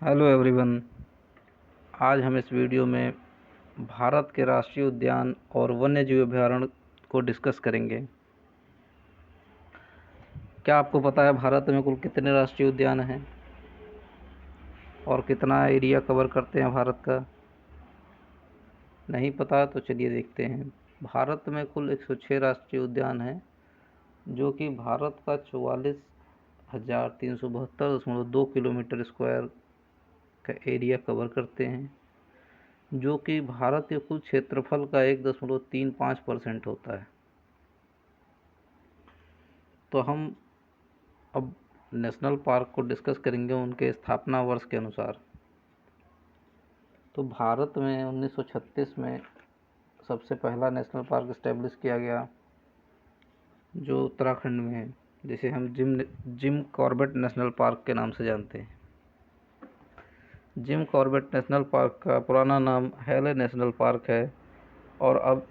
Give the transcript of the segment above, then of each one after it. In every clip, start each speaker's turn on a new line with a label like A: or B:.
A: Hello everyone. आज हम इस वीडियो में भारत के राष्ट्रीय उद्यान और वन्यजीव अभयारण्य को डिस्कस करेंगे। क्या आपको पता है भारत में कुल कितने राष्ट्रीय उद्यान हैं और कितना एरिया कवर करते हैं भारत का? नहीं पता तो चलिए देखते हैं। भारत में कुल 106 राष्ट्रीय उद्यान हैं जो कि भारत का 44,372.2 किलोमीटर स्क्वायर का एरिया कवर करते हैं, जो कि भारत के कुल क्षेत्रफल का 1.35% होता है। तो हम अब नेशनल पार्क को डिस्कस करेंगे उनके स्थापना वर्ष के अनुसार। तो भारत में 1936 में सबसे पहला नेशनल पार्क इस्टेब्लिश किया गया, जो उत्तराखंड में है, जिसे हम जिम कॉर्बेट नेशनल पार्क के नाम से जानते हैं। जिम कॉर्बेट नेशनल पार्क का पुराना नाम हेले नेशनल पार्क है और अब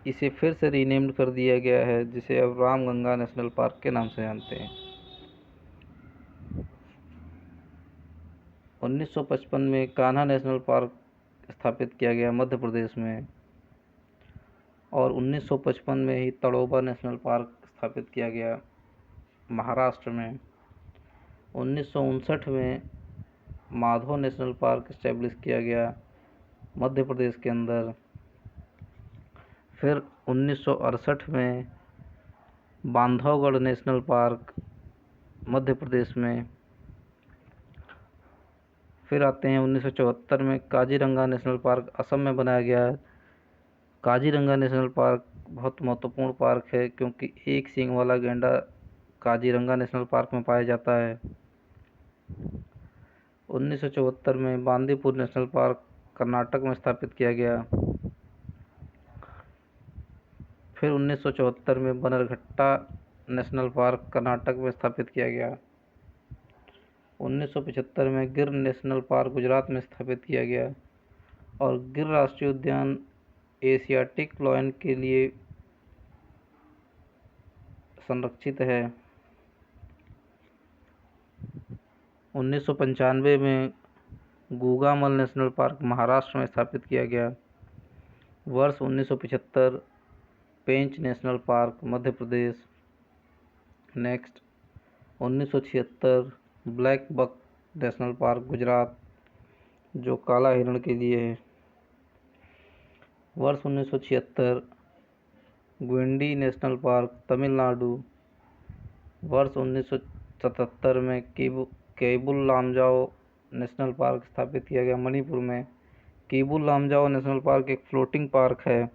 A: इसे फिर से रीनेम्ड कर दिया गया है, जिसे अब रामगंगा नेशनल पार्क के नाम से जानते हैं। 1955 में कान्हा नेशनल पार्क स्थापित किया गया मध्य प्रदेश में, और 1955 में ही तड़ोबा नेशनल पार्क स्थापित किया गया महाराष्ट्र में। 1959 में माधव नेशनल पार्क इस्टेब्लिश किया गया मध्य प्रदेश के अंदर। फिर 1968 में बांधवगढ़ नेशनल पार्क मध्य प्रदेश में। फिर आते हैं 1974 में काजीरंगा नेशनल पार्क असम में बनाया गया। काजीरंगा नेशनल पार्क बहुत महत्वपूर्ण पार्क है क्योंकि एक सींग वाला गैंडा काजीरंगा नेशनल पार्क में पाया जाता है। 1974 में बांदीपुर नेशनल पार्क कर्नाटक में स्थापित किया गया। फिर 1974 में बनरघट्टा नेशनल पार्क कर्नाटक में स्थापित किया गया। 1975 में गिर नेशनल पार्क गुजरात में स्थापित किया गया, और गिर राष्ट्रीय उद्यान एशियाटिक लायन के लिए संरक्षित है। 1995 में गूगामल नेशनल पार्क महाराष्ट्र में स्थापित किया गया। वर्ष 1975 Pench national park Madhya Pradesh. Next 1976 black buck national park Gujarat, जो काला हिरण के लिए है। वर्ष 1976 ग्विंडी नेशनल पार्क तमिलनाडु। वर्ष 1977 में केबुल लामजाओ नेशनल पार्क स्थापित किया गया मणिपुर में। केबुल लामजाओ नेशनल पार्क एक फ्लोटिंग पार्क है।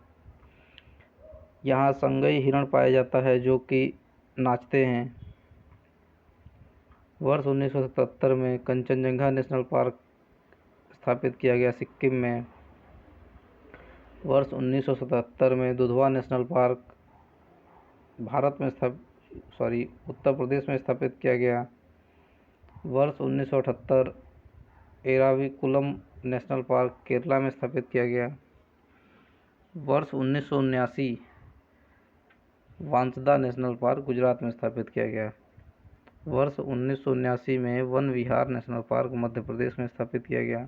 A: यहाँ संगई हिरण पाया जाता है जो कि नाचते हैं। वर्ष 1977 में कंचनजंगा नेशनल पार्क स्थापित किया गया सिक्किम में। वर्ष 1977 में दुधवा नेशनल पार्क उत्तर प्रदेश में स्थापित किया गया। वर्ष 1978 एराविकुलम नेशनल पार्क केरला में स्थापित किया गया। वर्ष 1979 वांसदा नेशनल पार्क गुजरात में स्थापित किया गया। वर्ष 1979 में वन विहार नेशनल पार्क मध्य प्रदेश में स्थापित किया गया।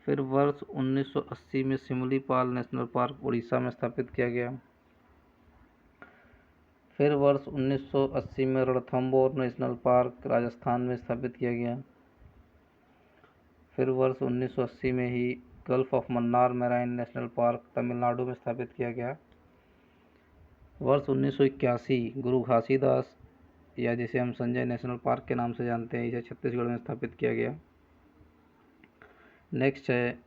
A: फिर वर्ष 1980 में सिमलीपाल नेशनल पार्क उड़ीसा में स्थापित किया गया। फिर वर्ष 1980 में रणथंबोर नेशनल पार्क राजस्थान में स्थापित किया गया। फिर वर्ष 1980 में ही gulf of Mannar marine national park Tamil Nadu में स्थापित किया गया। वर्ष 1981 गुरु घासीदास, या जिसे हम संजय नेशनल पार्क के नाम से जानते हैं, इसे छत्तीसगढ़ में स्थापित किया गया। नेक्स्ट है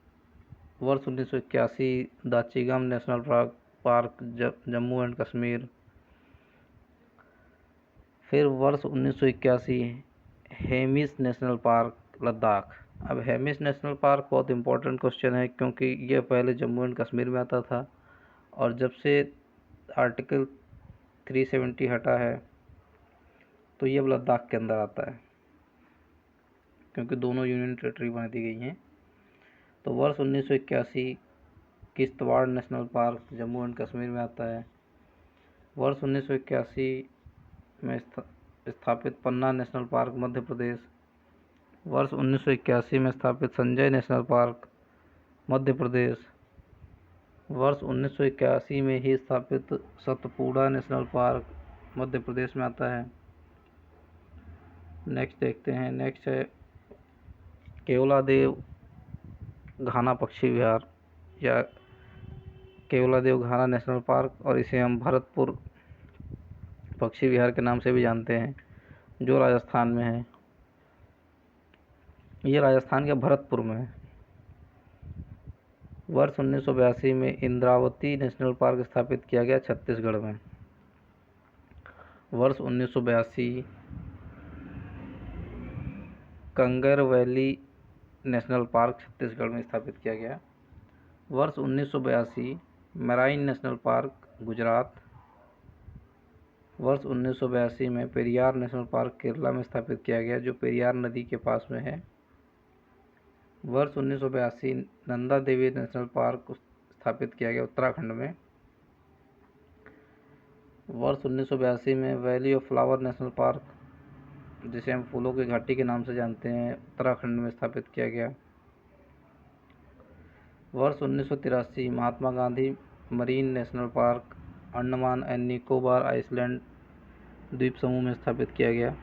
A: वर्ष 1981 Dachigam national park Jammu and Kashmir. फिर वर्ष 1981 हेमिस नेशनल पार्क लद्दाख। अब हेमिस नेशनल पार्क बहुत इंपॉर्टेंट क्वेश्चन है क्योंकि यह पहले जम्मू एंड कश्मीर में आता था, और जब से आर्टिकल 370 हटा है तो ये अब लद्दाख के अंदर आता है, क्योंकि दोनों यूनियन टेरिटरी बना दी गई हैं। तो वर्ष 1981 Kishtwar national park Jammu and Kashmir में आता है। वर्ष 1981 में स्थापित पन्ना नेशनल पार्क मध्य प्रदेश। वर्ष 1981 में स्थापित संजय नेशनल पार्क मध्य प्रदेश। वर्ष 1981 में ही स्थापित सतपुड़ा नेशनल पार्क मध्य प्रदेश में आता है। नेक्स्ट देखते हैं, नेक्स्ट है केवलादेव घाना पक्षी विहार या केवलादेव घाना नेशनल पार्क, और इसे हम भरतपुर पक्षी विहार के नाम से भी जानते हैं, जो राजस्थान में है। ये राजस्थान के भरतपुर में है। वर्ष 1982 में इंद्रावती नेशनल पार्क स्थापित किया गया छत्तीसगढ़ में। वर्ष 1982 Kanger valley national park Chhattisgarh में स्थापित किया गया। वर्ष 1982 मेराइन नेशनल पार्क गुजरात। वर्ष 1982 में पेरियार नेशनल पार्क केरला में स्थापित किया गया, जो पेरियार नदी के पास में है। वर्ष 1982 नंदा देवी नेशनल पार्क स्थापित किया गया उत्तराखंड में। वर्ष 1982 में valley of flower national park, जिसे हम फूलों की घाटी के नाम से जानते हैं, उत्तराखंड में स्थापित किया गया। वर्ष 1983 Mahatma Gandhi marine national park Andaman and Nicobar island द्वीप समूह में स्थापित किया गया।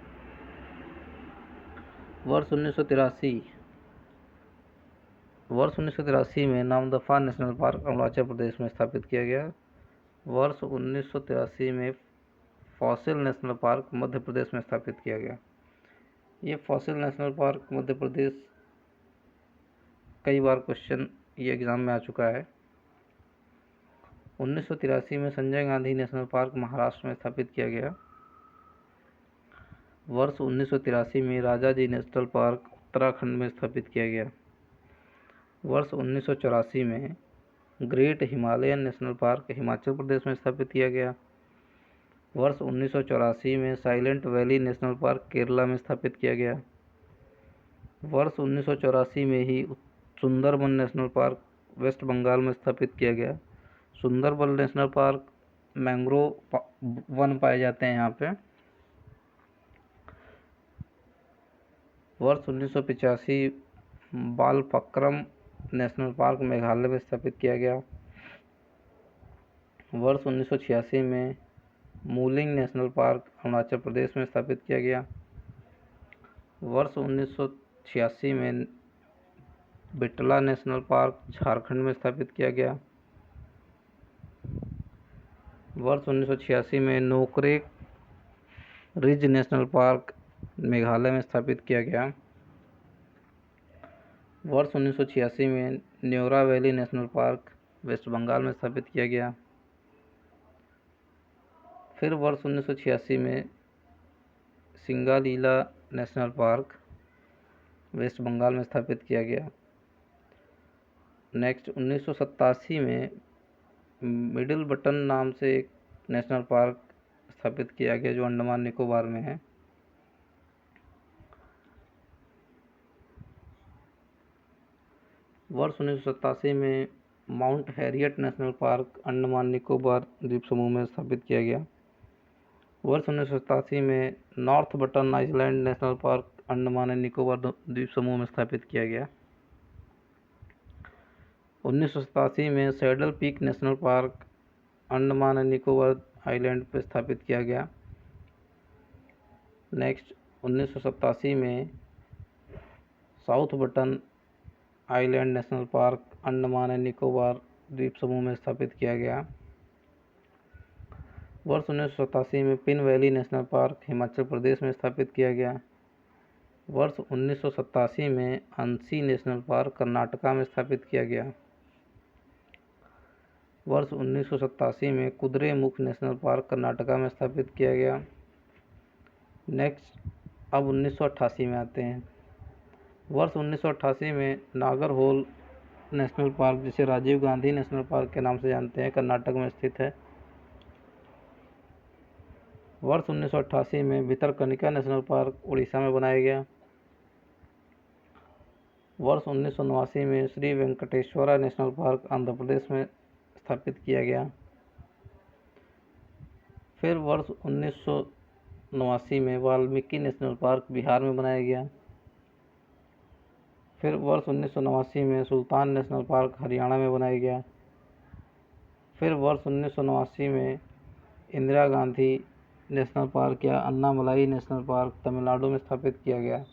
A: वर्ष 1983 में नामदफा नेशनल पार्क अरुणाचल प्रदेश में स्थापित किया गया। वर्ष 1983 में fossil national park Madhya Pradesh में स्थापित किया गया। ये fossil national park Madhya Pradesh कई बार क्वेश्चन ये एग्ज़ाम में आ चुका है। 1983 में संजय गांधी नेशनल पार्क महाराष्ट्र में स्थापित किया गया। वर्ष 1983 में राजाजी नेशनल पार्क उत्तराखंड में स्थापित किया गया। वर्ष 1984 में great Himalayan national park Himachal Pradesh में स्थापित किया गया। वर्ष 1984 में silent valley national park Kerala में स्थापित किया गया। वर्ष 1984 में ही Sundarban national park West Bengal में स्थापित किया गया। सुंदरबन नेशनल पार्क मैंग्रोव वन पाए जाते हैं यहाँ पे। वर्ष 1985 बालफक्रम नेशनल पार्क मेघालय में स्थापित किया गया। वर्ष 1986 में mulling national park Arunachal Pradesh में स्थापित किया गया। वर्ष 1986 में बिटला नेशनल पार्क झारखंड में स्थापित किया गया। वर्ष 1986 में Nokrek ridge national park Meghalaya में स्थापित किया गया। वर्ष 1986 में Neora valley national park West Bengal में स्थापित किया गया। फिर वर्ष 1986 में Singalila national park West Bengal में स्थापित किया गया। नेक्स्ट 1987 में मिडिल बटन नाम से एक नेशनल पार्क स्थापित किया गया, जो अंडमान निकोबार में है। वर्ष 1987 में mount Harriet national park Andaman Nicobar द्वीप समूह में स्थापित किया गया। वर्ष 1987 में north button island national park Andaman and Nicobar द्वीप समूह में स्थापित किया गया। 1987 में saddle peak national park Andaman and Nicobar island पर स्थापित किया गया। नेक्स्ट 1987 में south button island national park Andaman and Nicobar द्वीप समूह में स्थापित किया गया। वर्ष 1987 में pin valley national park Himachal Pradesh में स्थापित किया गया। वर्ष 1987 में अंसी नेशनल पार्क कर्नाटका में स्थापित किया गया। वर्ष 1987 में कुद्रेमुख नेशनल पार्क कर्नाटका में स्थापित किया गया। नेक्स्ट अब 1988 में आते हैं। वर्ष 1988 में नागरहोल नेशनल पार्क, जिसे राजीव गांधी नेशनल पार्क के नाम से जानते हैं, कर्नाटक में स्थित है। वर्ष 1988 में भितरकनिका नेशनल पार्क उड़ीसा में बनाया गया। वर्ष 1989 में श्री वेंकटेश्वरा नेशनल पार्क आंध्र प्रदेश में स्थापित किया गया। फिर वर्ष 1989 में वाल्मीकि नेशनल पार्क बिहार में बनाया गया। फिर वर्ष 1989 में सुल्तान नेशनल पार्क हरियाणा में बनाया गया। फिर वर्ष 1989 में इंदिरा गांधी नेशनल पार्क या अन्नामलाई नेशनल पार्क तमिलनाडु में स्थापित किया गया।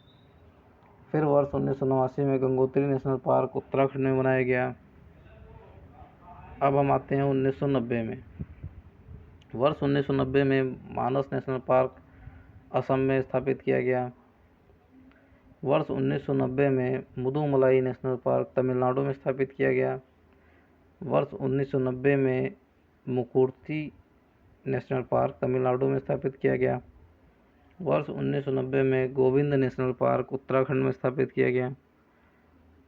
A: फिर वर्ष 1989 में गंगोत्री नेशनल पार्क उत्तराखंड में बनाया गया। अब हम आते हैं 1990 में। वर्ष 1990 में मानस नेशनल पार्क असम में स्थापित किया गया। वर्ष 1990 में मुदुमलाई नेशनल पार्क तमिलनाडु में स्थापित किया गया। वर्ष 1990 में मुकुर्ती नेशनल पार्क तमिलनाडु में स्थापित किया गया। वर्ष 1990 में गोविंद नेशनल पार्क उत्तराखंड में स्थापित किया गया।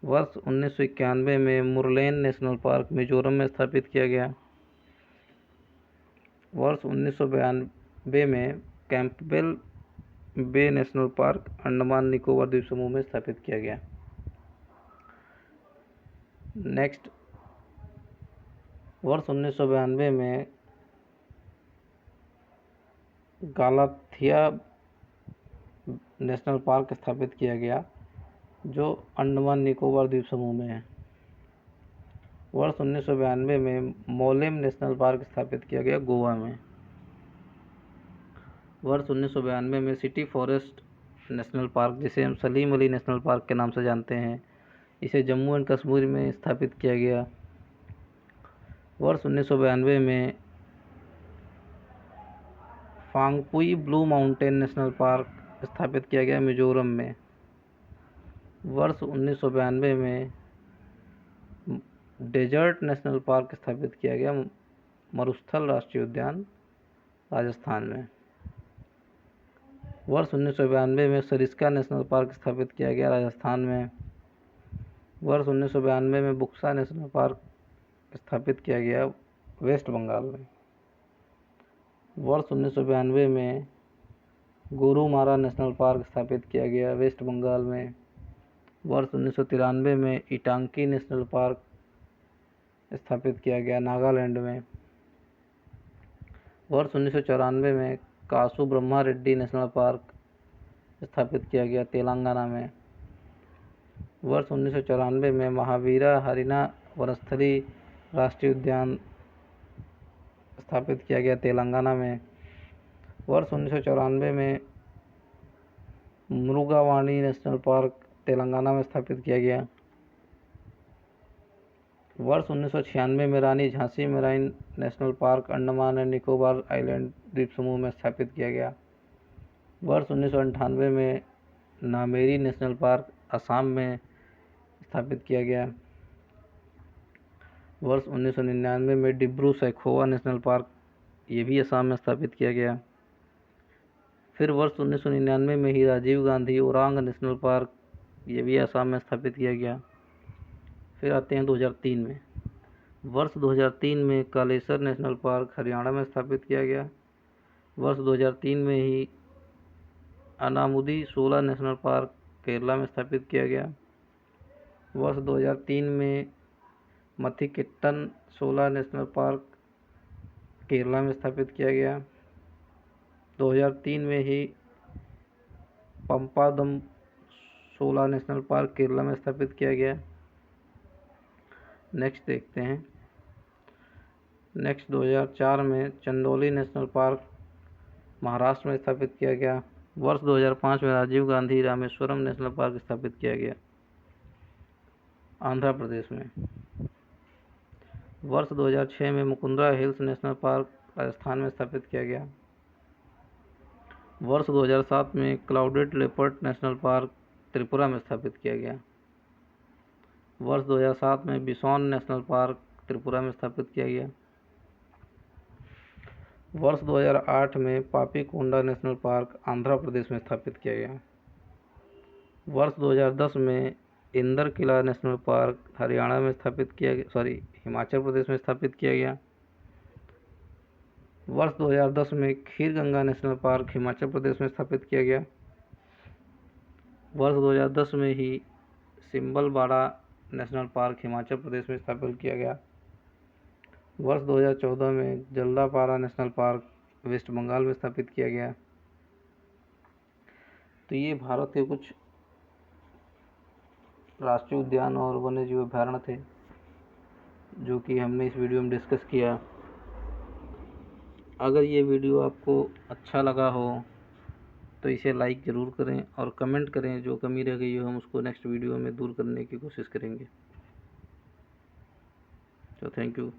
A: वर्ष 1991 में मुरलेन नेशनल पार्क मिजोरम में स्थापित किया गया। वर्ष 1992 में कैंपबेल बे नेशनल पार्क अंडमान निकोबार द्वीप समूह में स्थापित किया गया। नेक्स्ट, वर्ष 1992 में गालाथिया नेशनल पार्क स्थापित किया गया जो अंडमान निकोबार द्वीप समूह में है। वर्ष 1992 में मोलेम नेशनल पार्क स्थापित किया गया गोवा में। वर्ष 1992 में सिटी फॉरेस्ट नेशनल पार्क, जिसे हम सलीम अली नेशनल पार्क के नाम से जानते हैं, इसे जम्मू एंड कश्मीर में स्थापित किया गया। वर्ष 1992 में Phawngpui blue mountain national park स्थापित किया गया मिजोरम में। वर्ष 1992 में डेजर्ट नेशनल पार्क स्थापित किया गया मरुस्थल राष्ट्रीय उद्यान राजस्थान में। वर्ष 1992 में सरिस्का नेशनल पार्क स्थापित किया गया राजस्थान में। वर्ष 1992 में बुक्सा नेशनल पार्क स्थापित किया गया वेस्ट बंगाल में। वर्ष 1992 में गोरुमारा नेशनल पार्क स्थापित किया गया वेस्ट बंगाल में। वर्ष 1993 में इटांकी नेशनल पार्क स्थापित किया गया नागालैंड में। वर्ष 1994 में कासु ब्रह्मा रेड्डी नेशनल पार्क स्थापित किया गया तेलंगाना में। वर्ष 1994 में महावीरा हरिना वनस्थली राष्ट्रीय उद्यान स्थापित किया गया तेलंगाना में। वर्ष 1994 में मृगावाणी नेशनल पार्क तेलंगाना में स्थापित किया गया। वर्ष 1996 में Rani Jhansi marine national park Andaman and Nicobar island द्वीप समूह में स्थापित किया गया। वर्ष 1998 में नामेरी नेशनल पार्क असम में स्थापित किया गया। वर्ष 1999 में डिब्रू सैखोवा नेशनल पार्क, ये भी असम में स्थापित किया गया। फिर वर्ष 1999 में ही राजीव गांधी ओरांग नेशनल पार्क, ये भी असम में स्थापित किया गया। फिर आते हैं 2003 में। वर्ष 2003 में कालेसर नेशनल पार्क हरियाणा में स्थापित किया गया। वर्ष 2003 में ही अनामुदी शोला नेशनल पार्क केरला में स्थापित किया गया। वर्ष 2003 में मथिकेट्टन शोला नेशनल पार्क केरला में स्थापित किया गया। 2003 में ही पंपादम शोला नेशनल पार्क केरला में स्थापित किया गया। नेक्स्ट देखते हैं। नेक्स्ट 2004 में चंदौली नेशनल पार्क महाराष्ट्र में स्थापित किया गया। वर्ष 2005 में राजीव गांधी रामेश्वरम नेशनल पार्क स्थापित किया गया आंध्र प्रदेश में। वर्ष 2006 में Mukundra hills national park Rajasthan में स्थापित किया गया। वर्ष 2007 में clouded leopard national park Tripura में स्थापित किया गया। वर्ष 2007 में बिसौन नेशनल पार्क त्रिपुरा में स्थापित किया गया। वर्ष 2008 में पापीकोंडा नेशनल पार्क आंध्र प्रदेश में स्थापित किया गया। वर्ष 2010 में इंदर किला नेशनल पार्क हरियाणा में स्थापित किया गया, हिमाचल प्रदेश में स्थापित किया गया। वर्ष 2010 में खीर गंगा नेशनल पार्क हिमाचल प्रदेश में स्थापित किया गया। वर्ष 2010 में ही सिंबलबाड़ा नेशनल पार्क हिमाचल प्रदेश में स्थापित किया गया। वर्ष 2014 में Jaldapara national park West Bengal में स्थापित किया गया। तो ये भारत के कुछ राष्ट्रीय उद्यान और वन्य जीव अभयारण्य थे, जो कि हमने इस वीडियो में डिस्कस किया। अगर ये वीडियो आपको अच्छा लगा हो तो इसे लाइक ज़रूर करें और कमेंट करें, जो कमी रह गई हो हम उसको नेक्स्ट वीडियो में दूर करने की कोशिश करेंगे। तो थैंक यू।